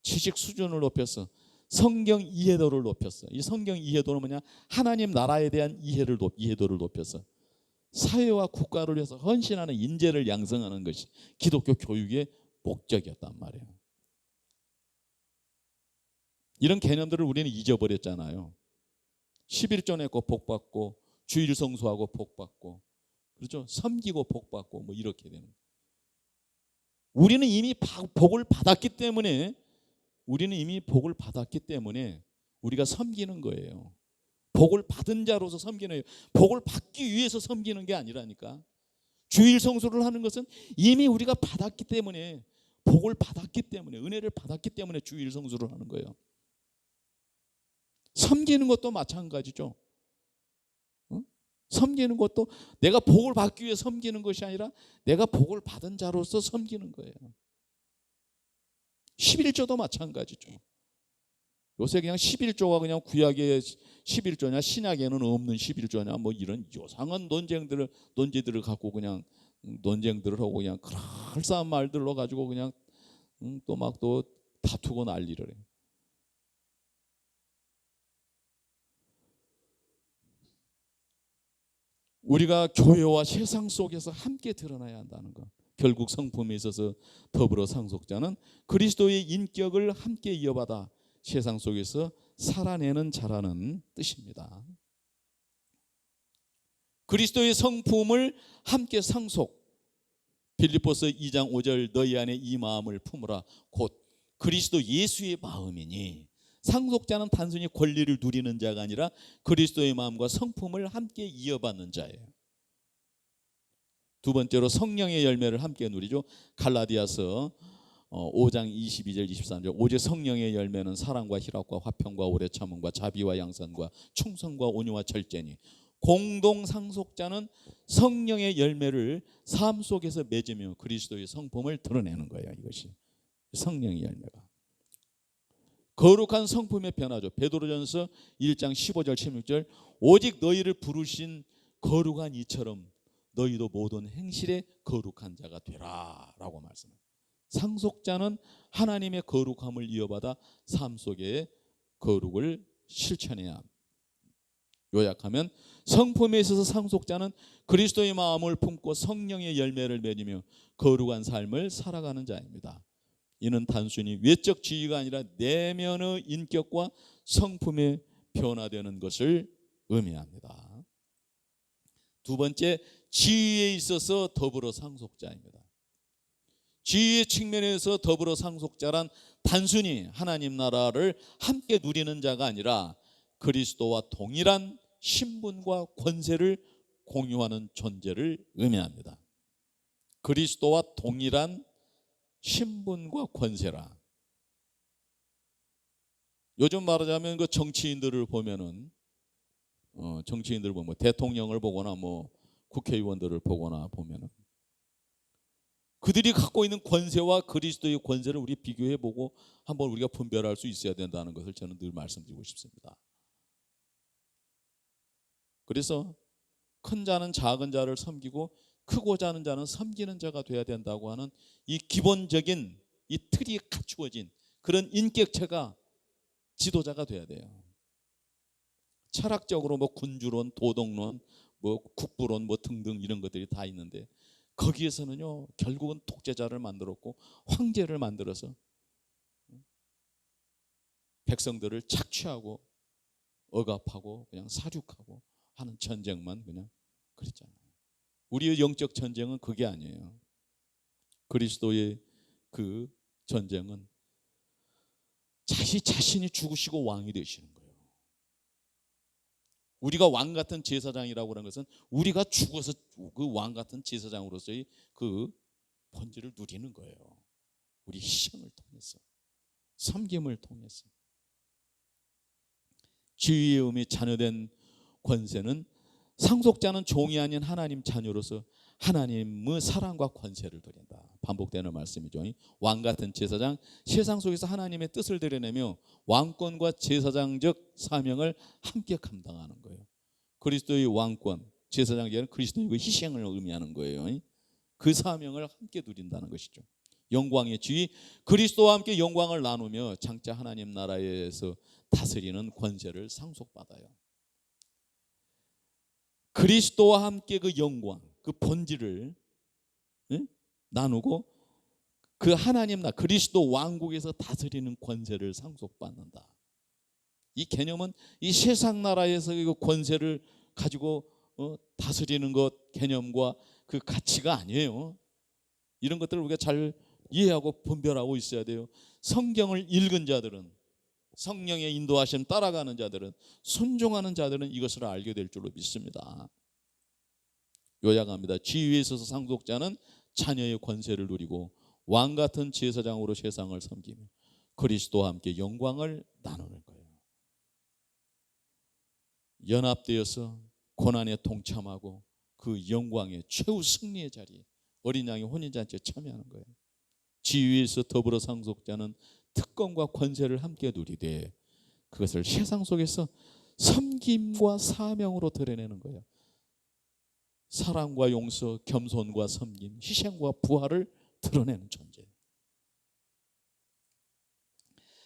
지식 수준을 높여서 성경 이해도를 높였어. 이 성경 이해도는 뭐냐? 하나님 나라에 대한 이해도를 높여서 사회와 국가를 위해서 헌신하는 인재를 양성하는 것이 기독교 교육의 목적이었단 말이에요. 이런 개념들을 우리는 잊어버렸잖아요. 11조 냈고 복받고, 주일 성수하고 복받고, 그렇죠? 섬기고 복받고, 뭐 이렇게 되는. 우리는 이미 복을 받았기 때문에 우리가 섬기는 거예요. 복을 받은 자로서 섬기는 거예요. 복을 받기 위해서 섬기는 게 아니라니까. 주일 성수를 하는 것은 이미 우리가 받았기 때문에, 복을 받았기 때문에, 은혜를 받았기 때문에 주일 성수를 하는 거예요. 섬기는 것도 마찬가지죠. 섬기는 것도 내가 복을 받기 위해 섬기는 것이 아니라 내가 복을 받은 자로서 섬기는 거예요. 11조도 마찬가지죠. 요새 그냥 11조가 그냥 구약의 11조냐 신약에는 없는 11조냐 뭐 이런 요상한 논지들을 갖고 그냥 논쟁들을 하고 그냥 그럴싸한 말들로 가지고 그냥 또 막 또 다투고 난리를 해요. 우리가 교회와 세상 속에서 함께 드러나야 한다는 것. 결국 성품에 있어서 더불어 상속자는 그리스도의 인격을 함께 이어받아 세상 속에서 살아내는 자라는 뜻입니다. 그리스도의 성품을 함께 상속. 빌립보서 2장 5절 너희 안에 이 마음을 품으라 곧 그리스도 예수의 마음이니. 상속자는 단순히 권리를 누리는 자가 아니라 그리스도의 마음과 성품을 함께 이어받는 자예요. 두 번째로 성령의 열매를 함께 누리죠. 갈라디아서 5장 22절 23절 오직 성령의 열매는 사랑과 희락과 화평과 오래 참음과 자비와 양선과 충성과 온유와 절제니. 공동 상속자는 성령의 열매를 삶 속에서 맺으며 그리스도의 성품을 드러내는 거예요. 이것이 성령의 열매가. 거룩한 성품의 변화죠. 베드로전서 1장 15절 16절 오직 너희를 부르신 거룩한 이처럼 너희도 모든 행실에 거룩한 자가 되라 라고 말씀합니다. 상속자는 하나님의 거룩함을 이어받아 삶 속에 거룩을 실천해야 합니다. 요약하면 성품에 있어서 상속자는 그리스도의 마음을 품고 성령의 열매를 맺으며 거룩한 삶을 살아가는 자입니다. 이는 단순히 외적 지위가 아니라 내면의 인격과 성품에 변화되는 것을 의미합니다. 두 번째, 지위에 있어서 더불어 상속자입니다. 지위의 측면에서 더불어 상속자란 단순히 하나님 나라를 함께 누리는 자가 아니라 그리스도와 동일한 신분과 권세를 공유하는 존재를 의미합니다. 그리스도와 동일한 신분과 권세라. 요즘 말하자면 그 정치인들을 보면은 정치인들 보면 대통령을 보거나 뭐 국회의원들을 보거나 보면은 그들이 갖고 있는 권세와 그리스도의 권세를 우리 비교해 보고 한번 우리가 분별할 수 있어야 된다는 것을 저는 늘 말씀드리고 싶습니다. 그래서 큰 자는 작은 자를 섬기고 크고자 하는 자는 섬기는 자가 돼야 된다고 하는 이 기본적인 이 틀이 갖추어진 그런 인격체가 지도자가 돼야 돼요. 철학적으로 뭐 군주론, 도덕론, 뭐 국부론 뭐 등등 이런 것들이 다 있는데 거기에서는요 결국은 독재자를 만들었고 황제를 만들어서 백성들을 착취하고 억압하고 그냥 사륙하고 하는 전쟁만 그냥 그랬잖아요. 우리의 영적 전쟁은 그게 아니에요. 그리스도의 그 전쟁은 자신이 죽으시고 왕이 되시는 거예요. 우리가 왕 같은 제사장이라고 하는 것은 우리가 죽어서 그 왕 같은 제사장으로서의 그 본질을 누리는 거예요. 우리 희생을 통해서, 섬김을 통해서. 지위의 의미 자녀된 권세는 상속자는 종이 아닌 하나님 자녀로서 하나님의 사랑과 권세를 드린다. 반복되는 말씀이죠. 왕 같은 제사장, 세상 속에서 하나님의 뜻을 드러내며 왕권과 제사장적 사명을 함께 감당하는 거예요. 그리스도의 왕권, 제사장제는 그리스도의 희생을 의미하는 거예요. 그 사명을 함께 누린다는 것이죠. 영광의 지위, 그리스도와 함께 영광을 나누며 장차 하나님 나라에서 다스리는 권세를 상속받아요. 그리스도와 함께 그 영광, 그 본질을 나누고 그 하나님 나라, 그리스도 왕국에서 다스리는 권세를 상속받는다. 이 개념은 이 세상 나라에서 그 권세를 가지고 다스리는 것 개념과 그 가치가 아니에요. 이런 것들을 우리가 잘 이해하고 분별하고 있어야 돼요. 성경을 읽은 자들은, 성령의 인도하심 따라가는 자들은, 순종하는 자들은 이것을 알게 될 줄로 믿습니다. 요약합니다. 지위에 있어서 상속자는 자녀의 권세를 누리고 왕 같은 제사장으로 세상을 섬기며 그리스도와 함께 영광을 나누는 거예요. 연합되어서 고난에 동참하고 그 영광의 최후 승리의 자리에 어린 양의 혼인잔치에 참여하는 거예요. 지위에서 더불어 상속자는 특권과 권세를 함께 누리되 그것을 세상 속에서 섬김과 사명으로 드러내는 거예요. 사랑과 용서, 겸손과 섬김, 희생과 부활을 드러내는 존재예요.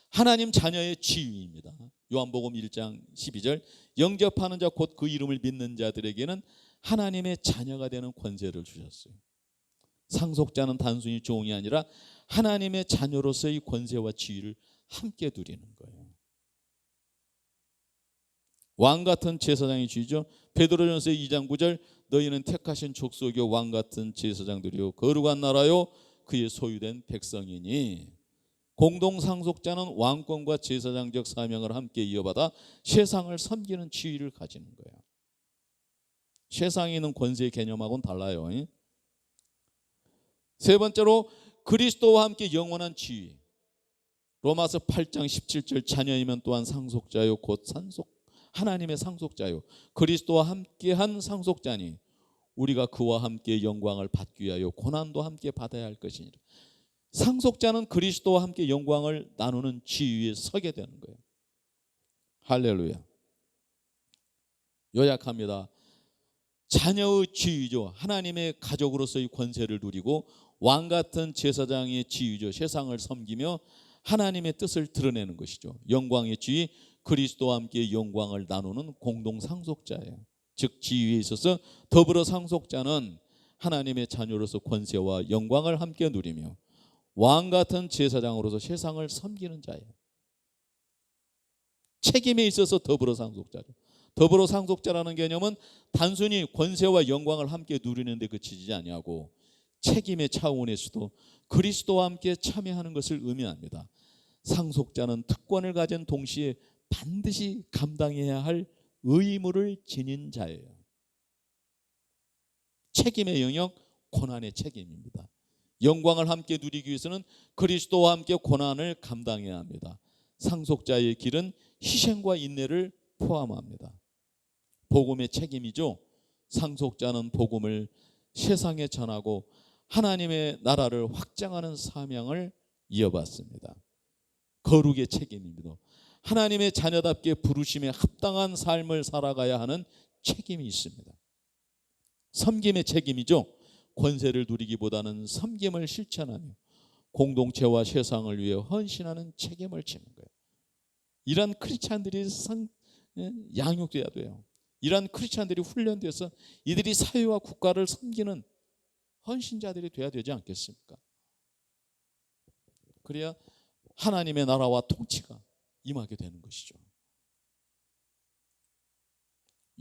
하나님 자녀의 지위입니다. 요한복음 1장 12절, 영접하는 자 곧 그 이름을 믿는 자들에게는 하나님의 자녀가 되는 권세를 주셨어요. 상속자는 단순히 종이 아니라 하나님의 자녀로서의 권세와 지위를 함께 누리는 거예요. 왕 같은 제사장의 지위죠. 베드로전서 2장 9절, 너희는 택하신 족속이요 왕 같은 제사장들이요 거룩한 나라요 그의 소유된 백성이니. 공동 상속자는 왕권과 제사장적 사명을 함께 이어받아 세상을 섬기는 지위를 가지는 거예요. 세상에 있는 권세의 개념하고는 달라요. 세 번째로 그리스도와 함께 영원한 지위. 로마서 8장 17절, 자녀이면 또한 상속자요 곧 하나님의 상속자요 그리스도와 함께한 상속자니 우리가 그와 함께 영광을 받기 위하여 고난도 함께 받아야 할 것이니라. 상속자는 그리스도와 함께 영광을 나누는 지위에 서게 되는 거예요. 할렐루야. 요약합니다. 자녀의 지위죠. 하나님의 가족으로서의 권세를 누리고 왕 같은 제사장의 지위죠. 세상을 섬기며 하나님의 뜻을 드러내는 것이죠. 영광의 지위, 그리스도와 함께 영광을 나누는 공동 상속자예요. 즉 지위에 있어서 더불어 상속자는 하나님의 자녀로서 권세와 영광을 함께 누리며 왕 같은 제사장으로서 세상을 섬기는 자예요. 책임에 있어서 더불어 상속자죠. 더불어 상속자라는 개념은 단순히 권세와 영광을 함께 누리는 데 그치지 아니하고 책임의 차원에서도 그리스도와 함께 참여하는 것을 의미합니다. 상속자는 특권을 가진 동시에 반드시 감당해야 할 의무를 지닌 자예요. 책임의 영역, 고난의 책임입니다. 영광을 함께 누리기 위해서는 그리스도와 함께 고난을 감당해야 합니다. 상속자의 길은 희생과 인내를 포함합니다. 복음의 책임이죠. 상속자는 복음을 세상에 전하고 하나님의 나라를 확장하는 사명을 이어받습니다. 거룩의 책임입니다. 하나님의 자녀답게 부르심에 합당한 삶을 살아가야 하는 책임이 있습니다. 섬김의 책임이죠. 권세를 누리기보다는 섬김을 실천하며 공동체와 세상을 위해 헌신하는 책임을 지는 거예요. 이런 크리스찬들이 양육돼야 돼요. 이런 크리스찬들이 훈련돼서 이들이 사회와 국가를 섬기는 헌신자들이 돼야 되지 않겠습니까? 그래야 하나님의 나라와 통치가 임하게 되는 것이죠.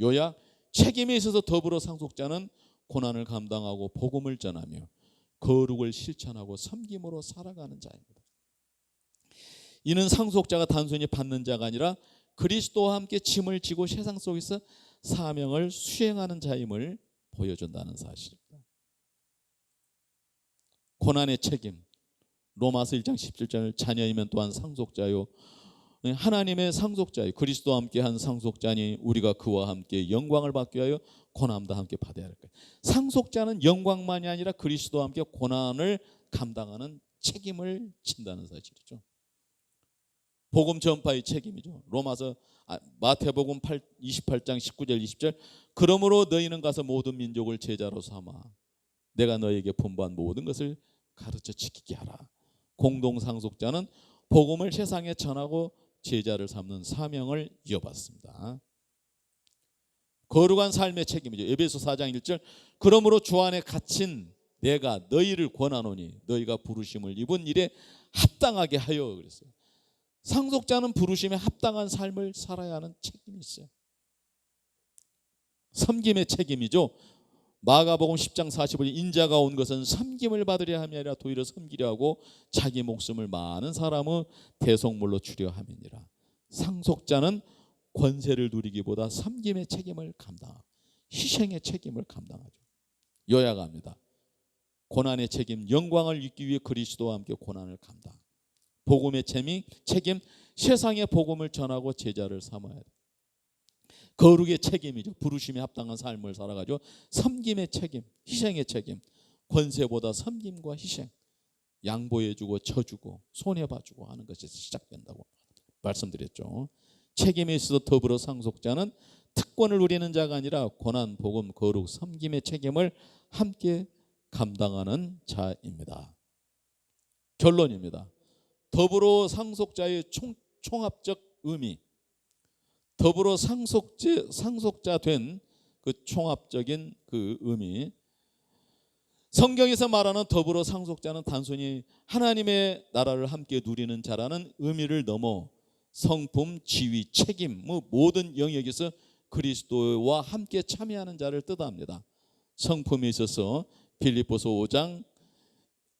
요약, 책임에 있어서 더불어 상속자는 고난을 감당하고 복음을 전하며 거룩을 실천하고 섬김으로 살아가는 자입니다. 이는 상속자가 단순히 받는 자가 아니라 그리스도와 함께 짐을 지고 세상 속에서 사명을 수행하는 자임을 보여준다는 사실입니다. 고난의 책임, 로마서 1장 17절, 자녀이면 또한 상속자요 하나님의 상속자요 그리스도와 함께 한 상속자니 우리가 그와 함께 영광을 받기 위하여 고난도 함께 받아야 할 거예요. 상속자는 영광만이 아니라 그리스도와 함께 고난을 감당하는 책임을 진다는 사실이죠. 복음 전파의 책임이죠. 마태복음 28장 19절 20절, 그러므로 너희는 가서 모든 민족을 제자로 삼아 내가 너희에게 분부한 모든 것을 가르쳐 지키게 하라. 공동 상속자는 복음을 세상에 전하고 제자를 삼는 사명을 이어받습니다. 거룩한 삶의 책임이죠. 에베소 4장 1절, 그러므로 주 안에 갇힌 내가 너희를 권하노니 너희가 부르심을 입은 일에 합당하게 하여 그랬어요. 상속자는 부르심에 합당한 삶을 살아야 하는 책임이 있어요. 섬김의 책임이죠. 마가복음 10장 45절, 인자가 온 것은 섬김을 받으려 함이 아니라 도리어 섬기려 하고 자기 목숨을 많은 사람의 대속물로 주려 함이니라. 상속자는 권세를 누리기보다 섬김의 책임을 감당하고 희생의 책임을 감당하죠. 요약합니다. 고난의 책임, 영광을 잊기 위해 그리스도와 함께 고난을 감당. 복음의 책임, 세상의 복음을 전하고 제자를 삼아야 돼. 거룩의 책임이죠. 부르심에 합당한 삶을 살아가죠. 섬김의 책임, 희생의 책임, 권세보다 섬김과 희생, 양보해주고 쳐주고 손해봐주고 하는 것이 시작된다고 말씀드렸죠. 책임에 있어서 더불어 상속자는 특권을 누리는 자가 아니라 고난, 복음, 거룩, 섬김의 책임을 함께 감당하는 자입니다. 결론입니다. 더불어 상속자의 총합적 의미, 더불어 상속자 된 그 총합적인 그 의미, 성경에서 말하는 더불어 상속자는 단순히 하나님의 나라를 함께 누리는 자라는 의미를 넘어 성품, 지위, 책임, 모든 영역에서 그리스도와 함께 참여하는 자를 뜻합니다. 성품에 있어서 빌립보서 5장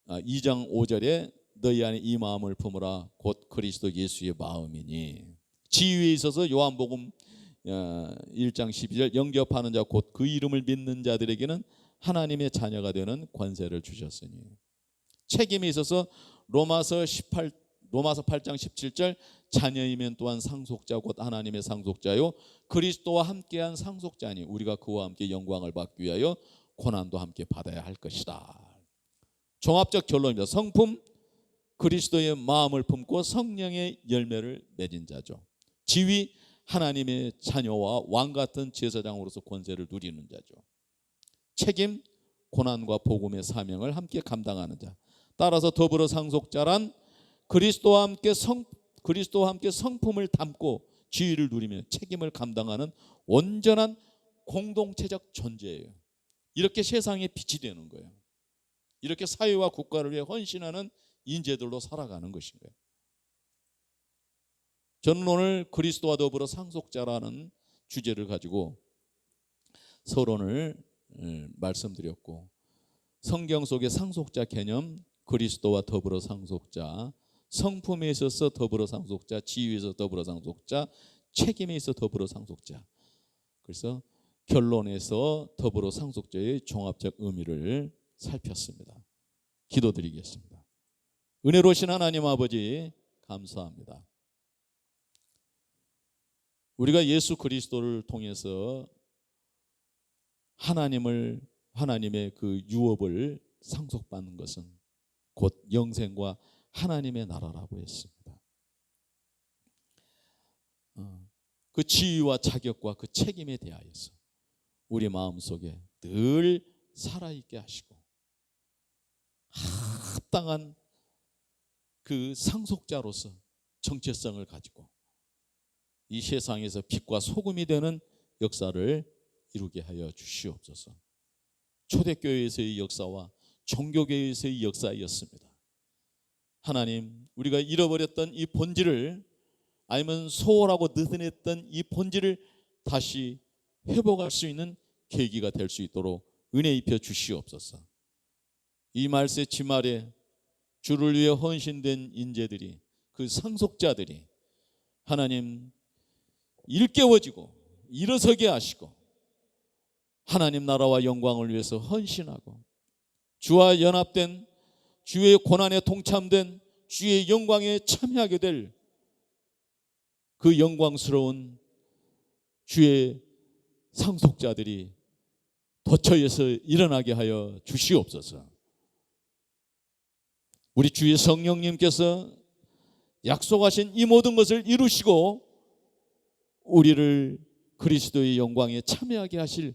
2장 5절에 너희 안에 이 마음을 품으라 곧 그리스도 예수의 마음이니, 지위에 있어서 요한복음 1장 12절 영접하는 자 곧 그 이름을 믿는 자들에게는 하나님의 자녀가 되는 권세를 주셨으니, 책임에 있어서 로마서 8장 17절 자녀이면 또한 상속자 곧 하나님의 상속자요 그리스도와 함께한 상속자니 우리가 그와 함께 영광을 받기 위하여 고난도 함께 받아야 할 것이다. 종합적 결론입니다. 성품, 그리스도의 마음을 품고 성령의 열매를 맺은 자죠. 지위, 하나님의 자녀와 왕 같은 제사장으로서 권세를 누리는 자죠. 책임, 고난과 복음의 사명을 함께 감당하는 자. 따라서 더불어 상속자란 그리스도와 함께 성품을 담고 지위를 누리며 책임을 감당하는 온전한 공동체적 존재예요. 이렇게 세상에 빛이 되는 거예요. 이렇게 사회와 국가를 위해 헌신하는 인재들로 살아가는 것인 거예요. 저는 오늘 그리스도와 더불어 상속자라는 주제를 가지고 서론을 말씀드렸고, 성경 속의 상속자 개념, 그리스도와 더불어 상속자, 성품에 있어서 더불어 상속자, 지위에 있어서 더불어 상속자, 책임에 있어서 더불어 상속자. 그래서 결론에서 더불어 상속자의 종합적 의미를 살폈습니다. 기도드리겠습니다. 은혜로우신 하나님 아버지 감사합니다. 우리가 예수 그리스도를 통해서 하나님의 그 유업을 상속받는 것은 곧 영생과 하나님의 나라라고 했습니다. 그 지위와 자격과 그 책임에 대하여서 우리 마음속에 늘 살아있게 하시고 합당한 그 상속자로서 정체성을 가지고 이 세상에서 빛과 소금이 되는 역사를 이루게 하여 주시옵소서. 초대교회에서의 역사와 종교교회에서의 역사였습니다. 하나님, 우리가 잃어버렸던 이 본질을, 아니면 소홀하고 느슨했던 이 본질을 다시 회복할 수 있는 계기가 될 수 있도록 은혜 입혀 주시옵소서. 이 말세 지말에 주를 위해 헌신된 인재들이, 그 상속자들이 하나님 일깨워지고 일어서게 하시고 하나님 나라와 영광을 위해서 헌신하고 주와 연합된, 주의 고난에 동참된, 주의 영광에 참여하게 될 그 영광스러운 주의 상속자들이 도처에서 일어나게 하여 주시옵소서. 우리 주의 성령님께서 약속하신 이 모든 것을 이루시고 우리를 그리스도의 영광에 참여하게 하실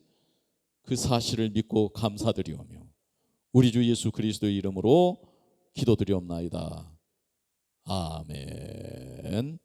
그 사실을 믿고 감사드리오며 우리 주 예수 그리스도의 이름으로 기도드리옵나이다. 아멘.